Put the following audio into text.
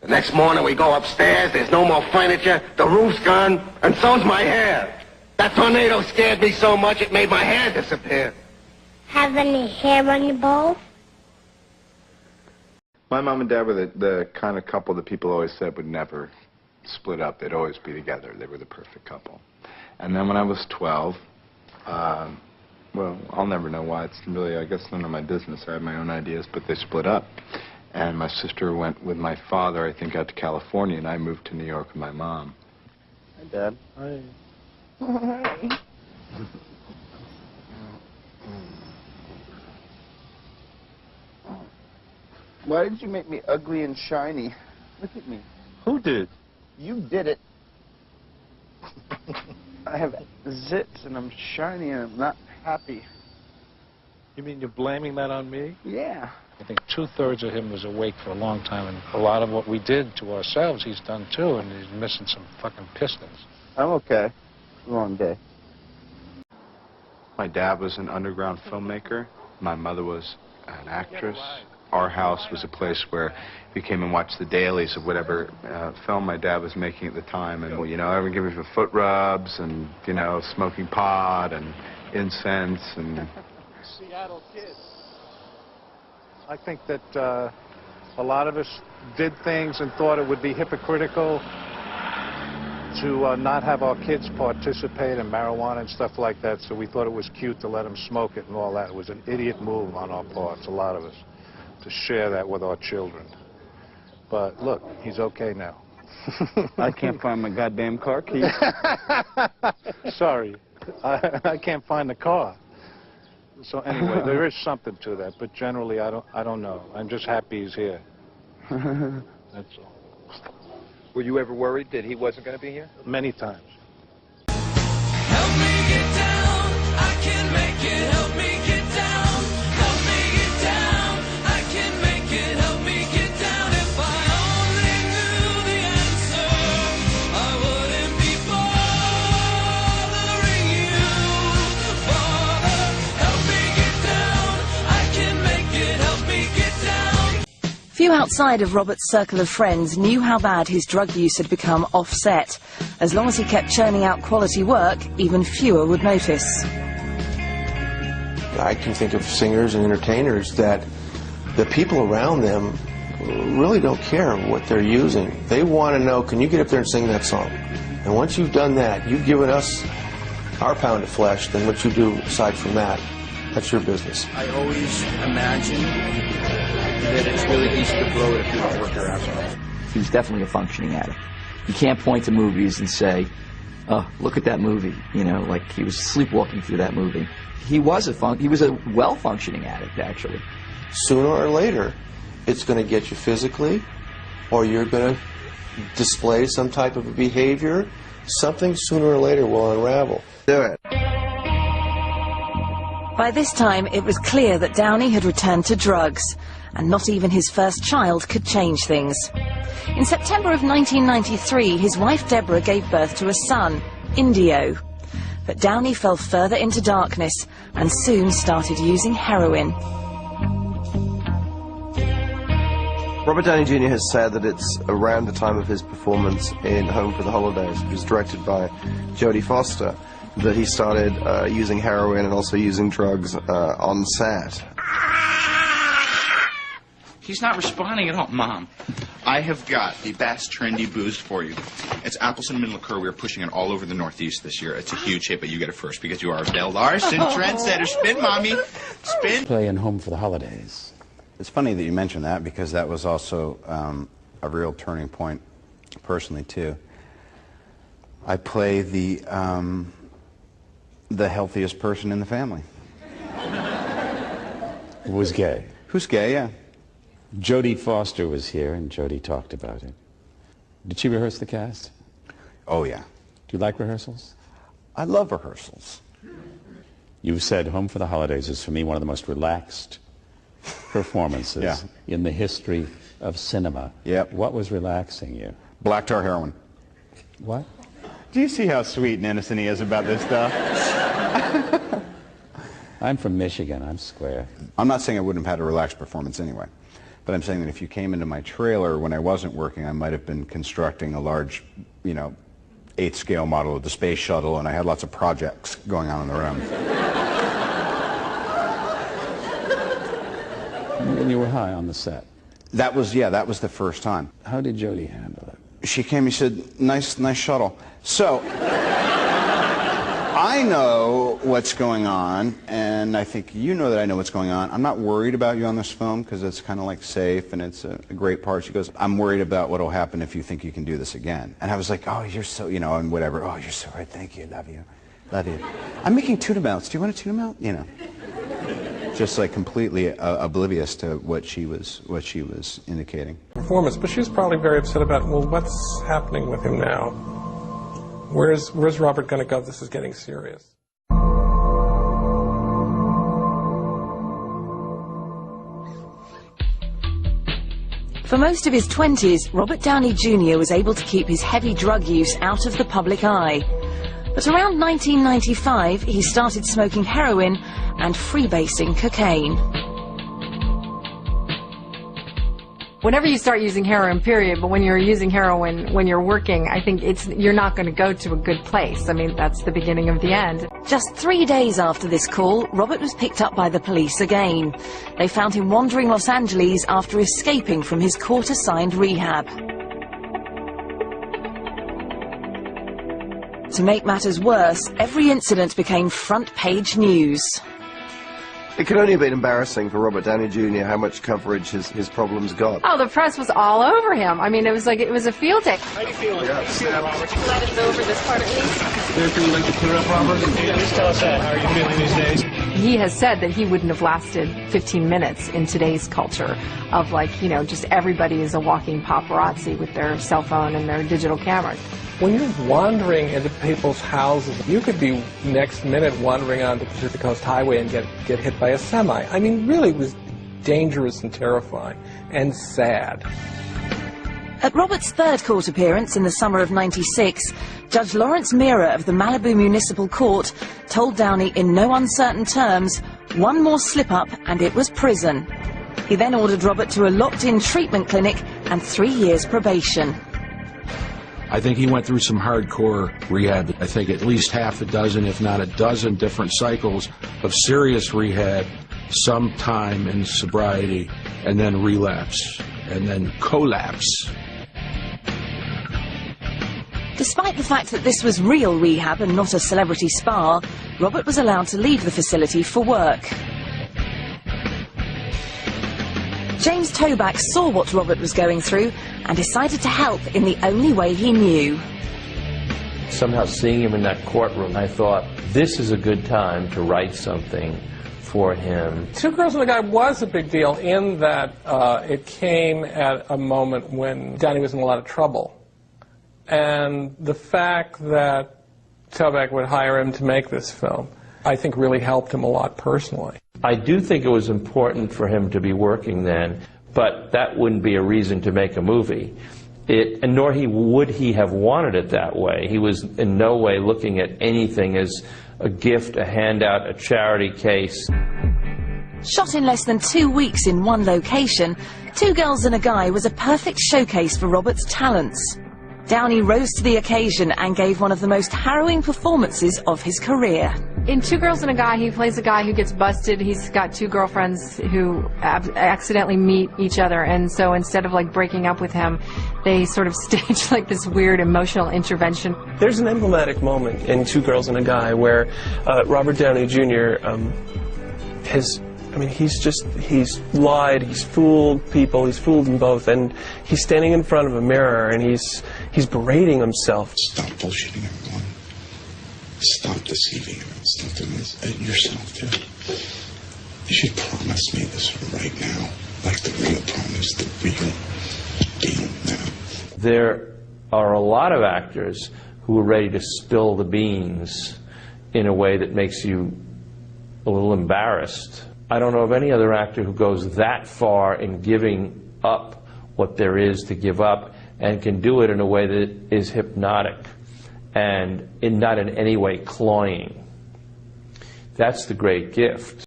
The next morning we go upstairs, there's no more furniture, the roof's gone, and so's my hair. That tornado scared me so much it made my hair disappear. Have any hair on your balls? My mom and dad were the kind of couple that people always said would never split up. They'd always be together. They were the perfect couple. And then when I was 12, well, I'll never know why. It's really, I guess, none of my business. I had my own ideas, but they split up. And my sister went with my father, I think, out to California, and I moved to New York with my mom. Hi, Dad. Hi. Hi. Why did you make me ugly and shiny? Look at me. Who did? You did it. I have zits and I'm shiny and I'm not happy. You mean you're blaming that on me? Yeah. I think 2/3 of him was awake for a long time, and a lot of what we did to ourselves he's done too, and he's missing some fucking pistons. I'm okay. Long day. My dad was an underground filmmaker. My mother was an actress. Our house was a place where we came and watched the dailies of whatever film my dad was making at the time. And, you know, I would give him foot rubs and, you know, smoking pot and incense and... Seattle kids. I think that a lot of us did things and thought it would be hypocritical to not have our kids participate in marijuana and stuff like that, so we thought it was cute to let them smoke it and all that. It was an idiot move on our parts, a lot of us, to share that with our children. But look, he's okay now. I can't find my goddamn car keys. Sorry, I can't find the car. So anyway, there is something to that, but generally I don't know. I'm just happy he's here. That's all. Were you ever worried that he wasn't going to be here? Many times. Help me get down, I can make it. Help me get down, help me get down, I can make it. Help me get down. If I only knew the answer, I wouldn't be bothering you. Father, help me get down, I can make it. Help me get down. Few outside of Robert's circle of friends knew how bad his drug use had become offset. As long as he kept churning out quality work, even fewer would notice. I can think of singers and entertainers that the people around them really don't care what they're using. They want to know, can you get up there and sing that song? And once you've done that, you've given us our pound of flesh, then what you do aside from that, that's your business. I always imagine that it's really easy to blow it if you don't work your ass off. He was definitely a functioning addict. You can't point to movies and say, oh, look at that movie, you know, like he was sleepwalking through that movie. He was a well-functioning addict, actually. Sooner or later, it's going to get you physically, or you're going to display some type of a behavior. Something sooner or later will unravel. Do it. By this time, it was clear that Downey had returned to drugs, and not even his first child could change things. In September of 1993, his wife Deborah gave birth to a son, Indio. But Downey fell further into darkness and soon started using heroin. Robert Downey Jr. has said that it's around the time of his performance in Home for the Holidays, which was directed by Jodie Foster, that he started using heroin and also using drugs on set. He's not responding at all. Mom, I have got the best trendy booze for you. It's apple cinnamon liqueur. We're pushing it all over the Northeast this year. It's a huge hit, but you get it first because you are Del Larson trendsetter. Spin, Mommy. Spin. Play in Home for the Holidays. It's funny that you mentioned that because that was also a real turning point personally, too. I play the healthiest person in the family. Who was gay? Who's gay, yeah. Jodie Foster was here, and Jodie talked about it. Did she rehearse the cast? Oh, yeah. Do you like rehearsals? I love rehearsals. You've said Home for the Holidays is, for me, one of the most relaxed performances in the history of cinema. Yep. What was relaxing you? Black tar heroin. What? Do you see how sweet and innocent he is about this stuff? I'm from Michigan. I'm square. I'm not saying I wouldn't have had a relaxed performance anyway. But I'm saying that if you came into my trailer when I wasn't working, I might have been constructing a large, 8th scale model of the space shuttle, and I had lots of projects going on in the room. And you were high on the set. That was the first time. How did Jodie handle it? She came and said, nice shuttle. So, I know what's going on, and I think you know that I know what's going on. I'm not worried about you on this film because it's kind of like safe and it's a great part. She goes, I'm worried about what will happen if you think you can do this again. And I was like, oh, you're so, and whatever. Oh, you're so right. Thank you. Love you. Love you. I'm making tuna melts. Do you want a tuna melt? Just like completely oblivious to what she was indicating. Performance, but she was probably very upset about, well, what's happening with him now? Where's Robert going to go? This is getting serious. For most of his 20s, Robert Downey Jr. was able to keep his heavy drug use out of the public eye. But around 1995, he started smoking heroin and freebasing cocaine. Whenever you start using heroin, period, but when you're using heroin when you're working, I think you're not going to go to a good place. I mean, that's the beginning of the end. Just 3 days after this call, Robert was picked up by the police again. They found him wandering Los Angeles after escaping from his court-assigned rehab. To make matters worse, every incident became front-page news. It could only have been embarrassing for Robert Downey Jr. how much coverage his problems got. Oh, the press was all over him. I mean, it was a field day. How do you feel? Let us over this part at least. Anything you'd like to clear up, Robert? Yeah, just tell us that. How are you feeling these days? He has said that he wouldn't have lasted 15 minutes in today's culture of just everybody is a walking paparazzi with their cell phone and their digital cameras. When you're wandering into people's houses, you could be next minute wandering on the Pacific Coast Highway and get hit by a semi. I mean, really, it was dangerous and terrifying and sad. At Robert's third court appearance in the summer of '96, Judge Lawrence Meara of the Malibu Municipal Court told Downey in no uncertain terms, one more slip-up and it was prison. He then ordered Robert to a locked-in treatment clinic and 3 years probation. I think he went through some hardcore rehab. I think at least half a dozen, if not a dozen, different cycles of serious rehab, some time in sobriety, and then relapse, and then collapse. Despite the fact that this was real rehab and not a celebrity spa, Robert was allowed to leave the facility for work. James Toback saw what Robert was going through and decided to help in the only way he knew. Somehow seeing him in that courtroom, I thought, this is a good time to write something for him. Two Girls and a Guy was a big deal in that it came at a moment when Downey was in a lot of trouble. And the fact that Toback would hire him to make this film, I think really helped him a lot personally. I do think it was important for him to be working then, but that wouldn't be a reason to make a movie. And nor would he have wanted it that way. He was in no way looking at anything as a gift, a handout, a charity case. Shot in less than 2 weeks in one location, Two Girls and a Guy was a perfect showcase for Robert's talents. Downey rose to the occasion and gave one of the most harrowing performances of his career. In Two Girls and a Guy, he plays a guy who gets busted. He's got two girlfriends who accidentally meet each other, and so instead of breaking up with him, they sort of stage this weird emotional intervention. There's an emblematic moment in Two Girls and a Guy where Robert Downey Jr. He's lied, he's fooled people, he's fooled them both, and he's standing in front of a mirror and he's berating himself. Stop bullshitting everyone. Stop deceiving everyone. Stop doing this at yourself too. You should promise me this right now, like the real promise, the real deal now. There are a lot of actors who are ready to spill the beans in a way that makes you a little embarrassed. I don't know of any other actor who goes that far in giving up what there is to give up and can do it in a way that is hypnotic and not in any way cloying. That's the great gift.